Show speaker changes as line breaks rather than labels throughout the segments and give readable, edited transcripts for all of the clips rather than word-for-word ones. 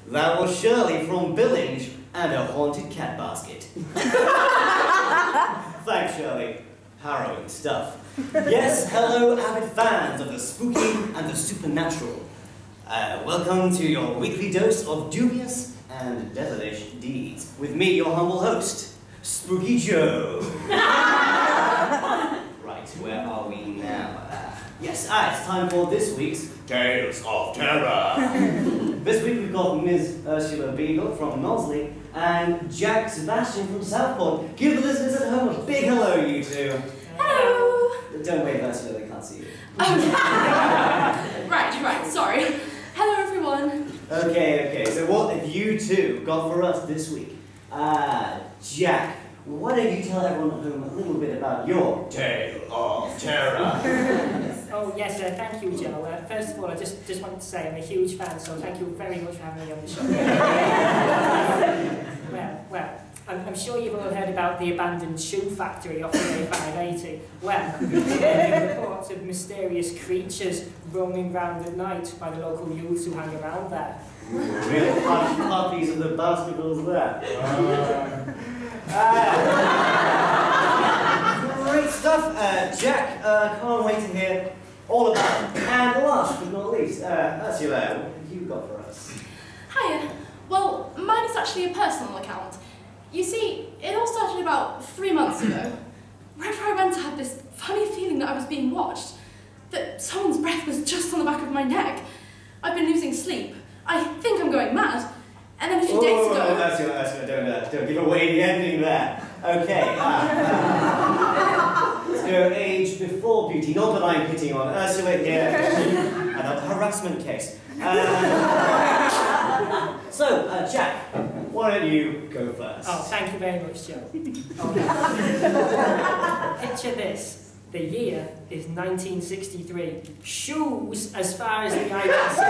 That was Shirley from Billinge and a haunted cat basket. Thanks, Shirley. Harrowing stuff. Yes, hello, avid fans of the spooky and the supernatural. Welcome to your weekly dose of dubious and devilish deeds. With me, your humble host, Spooky Joe. Right, where are we now? Yes, it's time for this week's Tales of Terror. This week we've got Ms. Ursula Beagle from Knowsley and Jack Sebastian from Southport. Give the listeners at home a big hello, you two.
Hello.
Don't wave, Ursula, they can't see you.
Right, sorry. Hello, everyone.
Okay, so what have you two got for us this week? Jack, why don't you tell everyone at home a little bit about your Tale of Terror?
Oh yes, thank you, Joe. First of all, I just wanted to say I'm a huge fan, so thank you very much for having me on the show. well, I'm sure you've all heard about the abandoned shoe factory off the A580. Well, reports of mysterious creatures roaming round at night by the local youths who hang around there.
Real puppies of the basketballs there. Great stuff, Jack. Can't wait to hear all about it. And last but not least, Ursula, what have you got for us?
Hiya. Well, mine is actually a personal account. You see, it all started about 3 months ago. Wherever I went, I had this funny feeling that I was being watched, that someone's breath was just on the back of my neck. I've been losing sleep. I think I'm going mad. And then a few days ago...
Ursula, don't give away the ending there. Okay, let's go age before beauty. Not that I'm hitting on Ursula here. Another harassment case. So, Jack, why don't you go first?
Oh, thank you very much, Joe. Picture this. The year is 1963. Shoes as far as the eye can see.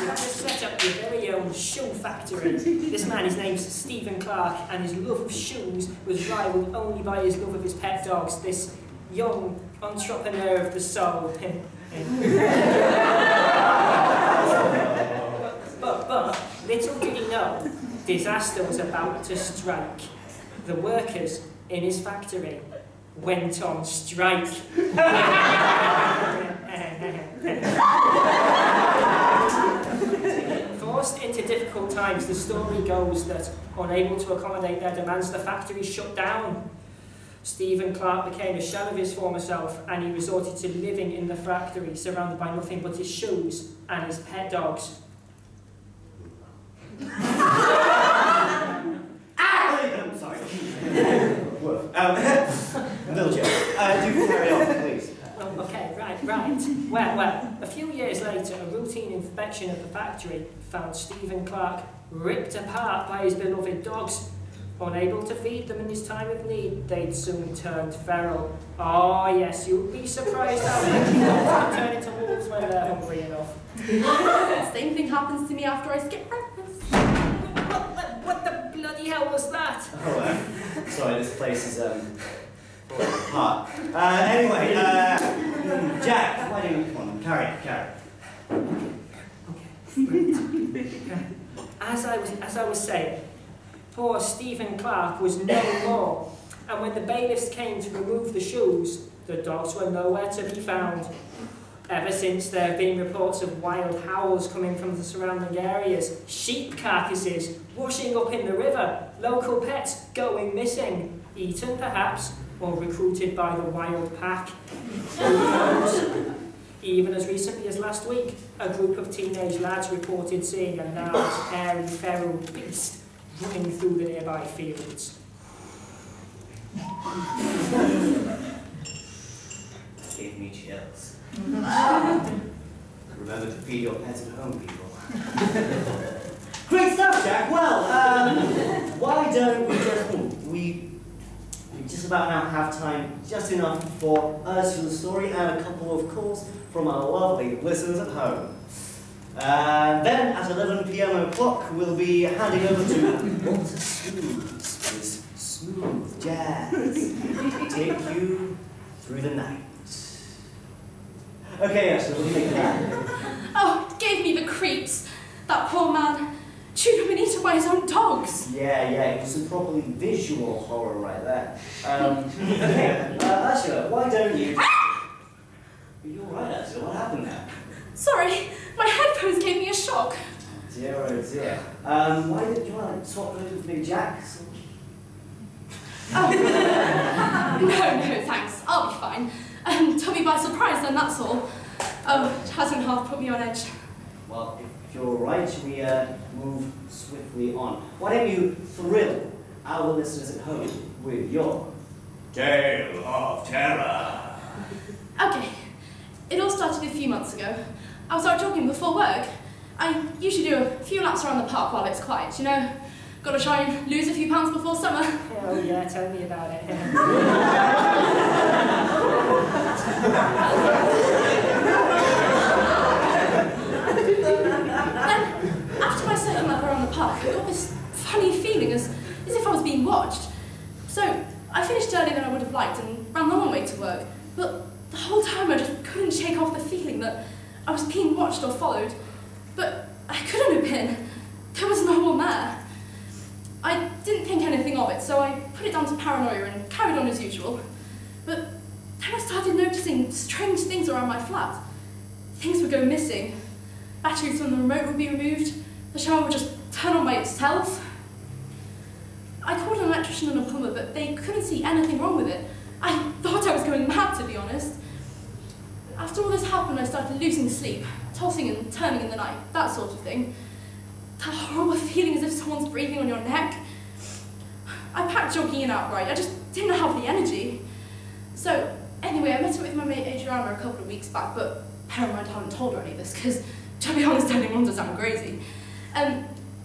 You just set up your very own shoe factory. This man, his name's Stephen Clark, and his love of shoes was rivaled only by his love of his pet dogs. This young entrepreneur of the soul. But little did he know, disaster was about to strike. The workers in his factory went on strike. Forced into difficult times, the story goes that, unable to accommodate their demands, the factory shut down. Stephen Clark became a shell of his former self, and he resorted to living in the factory, surrounded by nothing but his shoes and his pet dogs.
I'm sorry. Little Joe, do carry on, please.
Well, okay, right. Well, a few years later, a routine inspection of the factory found Stephen Clark ripped apart by his beloved dogs. Unable to feed them in his time of need, they'd soon turned feral. Oh yes, you'll be surprised how many dogs turn into wolves when they're hungry enough.
Same thing happens to me after I skip breakfast.
What the bloody hell was that?
Oh, sorry, this place is falling apart. Anyway, Jack, why don't you come on, carry it.
Okay. As I was saying, poor Stephen Clark was no more, and when the bailiffs came to remove the shoes, the dogs were nowhere to be found. Ever since, there have been reports of wild howls coming from the surrounding areas, sheep carcasses washing up in the river, local pets going missing, eaten perhaps, or recruited by the wild pack. Who knows? Even as recently as last week, a group of teenage lads reported seeing a large, hairy, feral beast running through the nearby fields.
Gave me chills. Remember to feed your pets at home, people. Great stuff, Jack. Well, why don't we just about now have time, just enough for Ursula's story and a couple of calls from our lovely listeners at home. Then at 11 p.m. we'll be handing over to Walter Smooths for his smooth jazz to take you through the night. Okay, Ashley, what do you think of that?
Oh, it gave me the creeps. That poor man chewed up and eaten by his own dogs.
Yeah, it was some properly visual horror right there. Okay, Ursula, why don't you... You're right, Ursula, what happened there?
Sorry, my headphones gave me a shock.
Dear, oh dear. Why didn't you want to swap those with Big Jack?
Oh, no, thanks. I'll be fine. Took me by surprise then, that's all. Oh, it hasn't half put me on edge.
Well, if you're all right, should we move swiftly on? Why don't you thrill our listeners at home with your Tale of Terror?
Okay, it all started a few months ago. I was out jogging before work. I usually do a few laps around the park while it's quiet, you know? Gotta try and lose a few pounds before summer.
Oh yeah, tell me about it.
Then, after my second lap around the park, I got this funny feeling as if I was being watched. So, I finished earlier than I would have liked and ran the long way to work. But the whole time I just couldn't shake off the feeling that I was being watched or followed. But I couldn't have been. There was no one there. I didn't think anything of it, so I put it down to paranoia and carried on as usual. But then I started noticing strange things around my flat. Things would go missing. Batteries from the remote would be removed. The shower would just turn on by itself. I called an electrician and a plumber, but they couldn't see anything wrong with it. I thought I was going mad, to be honest. After all this happened, I started losing sleep, tossing and turning in the night, that sort of thing. That horrible feeling as if someone's breathing on your neck. I packed jogging in outright. I just didn't have the energy. So, anyway, I met up with my mate Adriana a couple of weeks back, but bear in mind I haven't told her any of this, because, to be honest, I didn't want to sound crazy.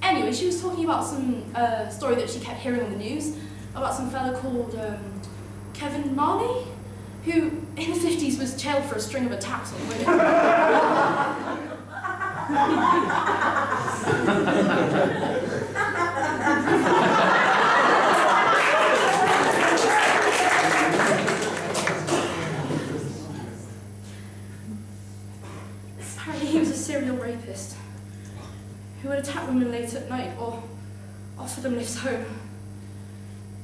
Anyway, she was talking about some story that she kept hearing on the news, about some fella called Kevin Marley, who, in the 50s, was jailed for a string of attacks on women. Apparently he was a serial rapist who would attack women late at night or offer them lifts home.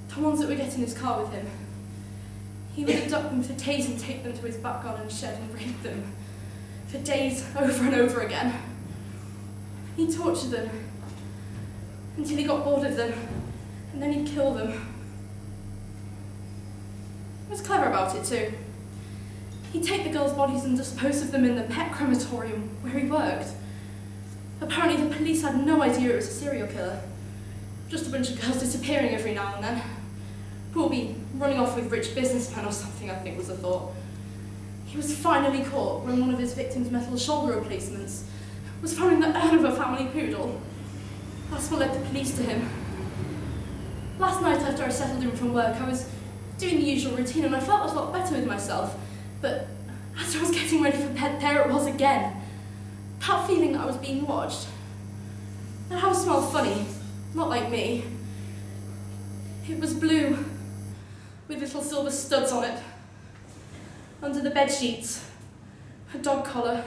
The ones that would get in his car with him. He would abduct them for days and take them to his back garden shed and rape them for days over and over again. He tortured them until he got bored of them, and then he'd kill them. He was clever about it too. He'd take the girls' bodies and dispose of them in the pet crematorium where he worked. Apparently the police had no idea it was a serial killer. Just a bunch of girls disappearing every now and then. Probably running off with rich businessmen or something, I think was the thought. He was finally caught when one of his victims' metal shoulder replacements was found in the urn of a family poodle. That's what led the police to him. Last night after I settled in from work, I was doing the usual routine and I felt a lot better with myself. But as I was getting ready for bed, there it was again. That feeling that I was being watched. The house smelled funny, not like me. It was blue, with little silver studs on it. Under the bed sheets, a dog collar,